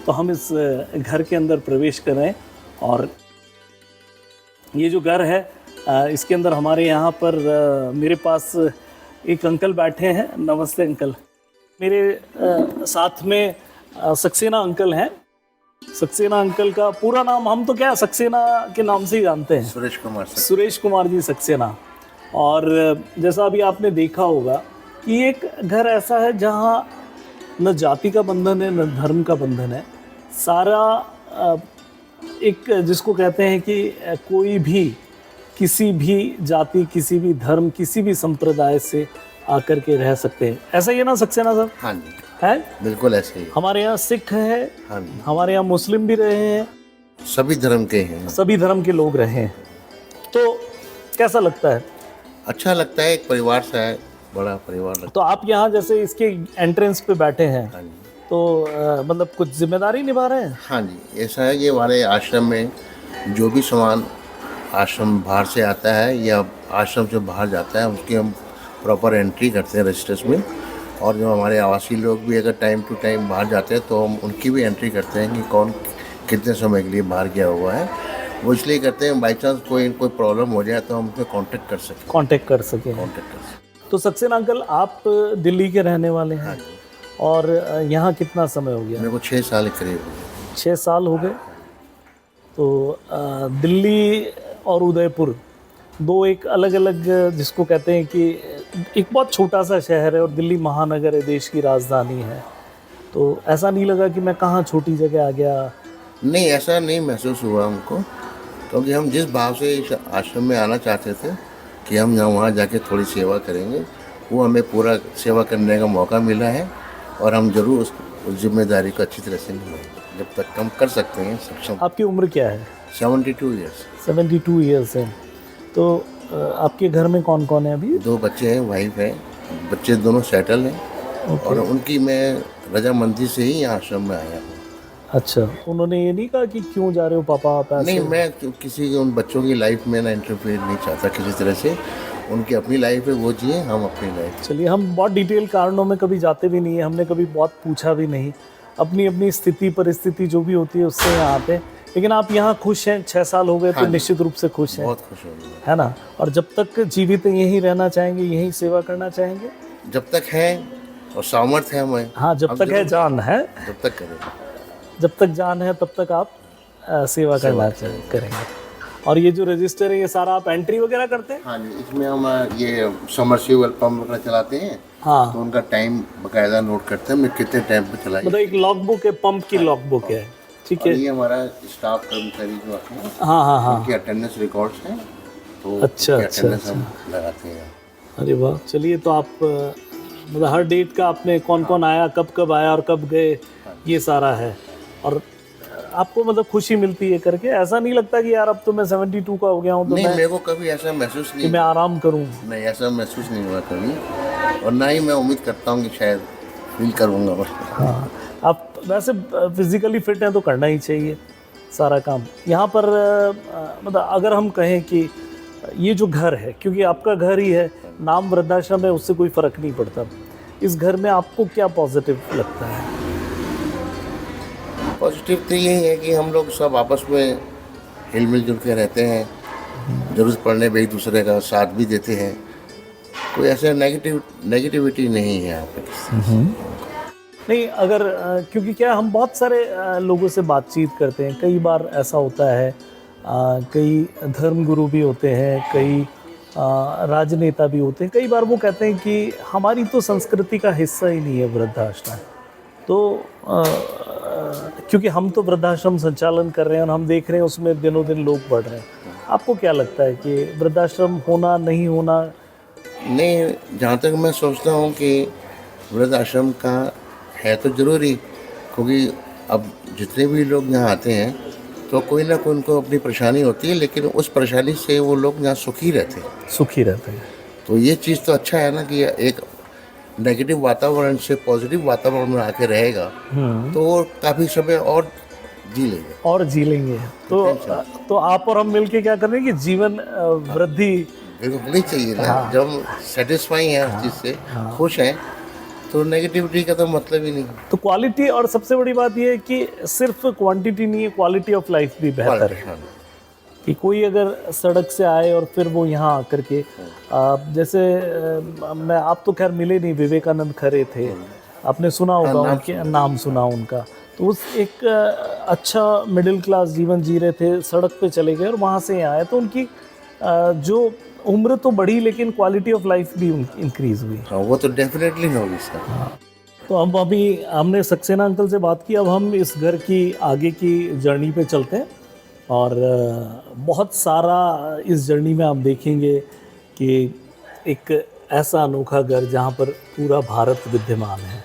तो हम इस घर के अंदर प्रवेश कर रहे हैं और ये जो घर है इसके अंदर हमारे यहाँ पर मेरे पास एक अंकल बैठे हैं। नमस्ते अंकल। मेरे साथ में सक्सेना अंकल हैं। सक्सेना अंकल का पूरा नाम हम तो क्या सक्सेना के नाम से ही जानते हैं, सुरेश कुमार जी सक्सेना। और जैसा अभी आपने देखा होगा कि एक घर ऐसा है जहाँ न जाति का बंधन है न धर्म का बंधन है। सारा एक जिसको कहते हैं कि कोई भी किसी भी जाति, किसी भी धर्म, किसी भी संप्रदाय से आकर के रह सकते हैं। ऐसा ही है ना सक्सेना सर? हाँ जी, है बिल्कुल ऐसे ही। हमारे यहाँ सिख है, हाँ जी, हमारे यहाँ मुस्लिम भी रहे हैं, सभी धर्म के हैं, सभी धर्म के लोग रहे हैं। तो कैसा लगता है? अच्छा लगता है, एक परिवार सा है, बड़ा परिवार लगता तो आप यहाँ जैसे इसके एंट्रेंस पे बैठे हैं है। हाँ जी, तो मतलब कुछ जिम्मेदारी निभा रहे हैं? हाँ जी, ऐसा है कि हमारे आश्रम में जो भी सामान आश्रम बाहर से आता है या आश्रम से बाहर जाता है उसकी हम प्रॉपर एंट्री करते हैं रजिस्टर्स में। और जो हमारे आवासीय लोग भी अगर टाइम टू टाइम बाहर जाते हैं तो हम उनकी भी एंट्री करते हैं कि कौन कितने समय के लिए बाहर गया हुआ है। वो इसलिए करते हैं बाई चांस कोई प्रॉब्लम हो जाए तो हम उसमें कांटेक्ट कर सकें। तो सक्सेना अंकल आप दिल्ली के रहने वाले हैं? हाँ जी। और यहाँ कितना समय हो गया? मेरे को 6 साल के करीब हो गए। 6 साल हो गए। तो दिल्ली और उदयपुर दो एक अलग अलग जिसको कहते हैं कि एक बहुत छोटा सा शहर है और दिल्ली महानगर है, देश की राजधानी है। तो ऐसा नहीं लगा कि मैं कहाँ छोटी जगह आ गया? नहीं, ऐसा नहीं महसूस हुआ हमको, क्योंकि हम जिस भाव से इस आश्रम में आना चाहते थे कि हम यहाँ वहाँ जाके थोड़ी सेवा करेंगे, वो हमें पूरा सेवा करने का मौका मिला है। और हम जरूर उस जिम्मेदारी को अच्छी तरह से निभाएंगे जब तक हम कर सकते हैं सक्षम। आपकी उम्र क्या है? 72 ईयर्स। 72 ईयर्स है। तो आपके घर में कौन कौन है अभी? 2 बच्चे हैं, वाइफ है, बच्चे दोनों सेटल हैं। और उनकी मैं रजामंदी से ही यहाँ आश्रम में आया हूँ। अच्छा, उन्होंने ये नहीं कहा कि क्यों जा रहे हो पापा आप ऐसे? नहीं, मैं किसी की उन बच्चों की लाइफ में ना इंटरफेयर नहीं चाहता किसी तरह से। उनकी अपनी लाइफ है, वो जिए, हम अपनी लाइफ। चलिए, हम बहुत डिटेल कारणों में कभी जाते भी नहीं है, हमने कभी बहुत पूछा भी नहीं। अपनी अपनी स्थिति परिस्थिति जो भी होती है उससे यहाँ आते हैं। लेकिन आप यहाँ खुश हैं? 6 साल हो गए। हाँ, तो निश्चित रूप से खुश हैं, बहुत खुश होंगे, है ना? और जब तक जीवित यहीं रहना चाहेंगे, यहीं सेवा करना चाहेंगे? जब तक है और सामर्थ्य है हमें। हाँ, जब तक है जान है, जब तक करेंगे, जब तक जान है तब तक आप सेवा करना करेंगे। और ये जो रजिस्टर है ये सारा आप एंट्री वगैरह करते हैं? हाँ जी, इसमें हम ये समरसीबल पंप वगैरह चलाते हैं। हाँ, तो उनका टाइम बकायदा नोट करते हैं, मैं कितने टाइम पे चलाई। मतलब एक लॉग बुक है, पंप की लॉग बुक है। ठीक है। ये हमारा स्टाफ कर्मचारी जो आते हैं, हाँ, उनकी अटेंडेंस रिकॉर्ड्स हैं, तो अच्छा, अटेंडेंस हम लगाते हैं। अरे वाह। चलिए, तो आप मतलब हर डेट का आपने कौन कौन आया, कब कब आया और कब गए, ये सारा है। और आपको मतलब खुशी मिलती है करके? ऐसा नहीं लगता कि यार अब तो मैं 72 का हो गया हूँ तो नहीं, मैं मेरे को कभी ऐसा महसूस नहीं, मैं आराम करूँ? नहीं, ऐसा महसूस नहीं हुआ कभी। और ना ही मैं उम्मीद करता हूँ कि शायद फील करूँगा। हाँ, आप वैसे फिजिकली फिट हैं तो करना ही चाहिए सारा काम यहाँ पर। मतलब अगर हम कहें कि ये जो घर है, क्योंकि आपका घर ही है, नाम वृद्धाश्रम है, उससे कोई फ़र्क नहीं पड़ता। इस घर में आपको क्या पॉजिटिव लगता है? पॉजिटिव तो यही है कि हम लोग सब आपस में हिल मिल जुल के रहते हैं, ज़रूरत पड़ने पे एक दूसरे का साथ भी देते हैं। कोई ऐसा नेगेटिविटी नहीं है यहाँ पे। नहीं, अगर क्योंकि क्या हम बहुत सारे लोगों से बातचीत करते हैं, कई बार ऐसा होता है, कई धर्मगुरु भी होते हैं, कई राजनेता भी होते हैं। कई बार वो कहते हैं कि हमारी तो संस्कृति का हिस्सा ही नहीं है वृद्धाश्रम। तो क्योंकि हम तो वृद्धाश्रम संचालन कर रहे हैं और हम देख रहे हैं उसमें दिनों दिन लोग बढ़ रहे हैं। आपको क्या लगता है कि वृद्धाश्रम होना नहीं होना? नहीं, जहाँ तक मैं सोचता हूँ कि वृद्धाश्रम का है तो ज़रूरी, क्योंकि अब जितने भी लोग यहाँ आते हैं तो कोई ना कोई उनको अपनी परेशानी होती है, लेकिन उस परेशानी से वो लोग यहाँ सुखी रहते हैं। तो ये चीज़ तो अच्छा है ना कि एक नेगेटिव वातावरण से पॉजिटिव वातावरण में आके रहेगा तो वो काफ़ी समय और जी लेंगे। तो आप और हम मिलके क्या कर रहे हैं कि जीवन वृद्धि होनी चाहिए ना। जब हम सेटिस्फाई हैं उस चीज़ से, खुश हैं, तो नेगेटिविटी का तो मतलब ही नहीं। तो क्वालिटी, और सबसे बड़ी बात ये है कि सिर्फ क्वांटिटी नहीं है, क्वालिटी ऑफ लाइफ भी बेहतर है। हाँ, कि कोई अगर सड़क से आए और फिर वो यहाँ आकर के जैसे मैं, आप तो खैर मिले नहीं, विवेकानंद खरे थे, आपने सुना होगा उनके नाम सुना उनका। तो उस एक अच्छा मिडिल क्लास जीवन जी रहे थे, सड़क पे चले गए और वहाँ से यहाँ आए, तो उनकी जो उम्र तो बढ़ी लेकिन क्वालिटी ऑफ लाइफ भी इंक्रीज हुई। हाँ, वो तो डेफिनेटली होगी सर। तो अब अभी हमने सक्सेना अंकल से बात की, अब हम इस घर की आगे की जर्नी पे चलते हैं और बहुत सारा इस जर्नी में आप देखेंगे कि एक ऐसा अनोखा घर जहाँ पर पूरा भारत विद्यमान है।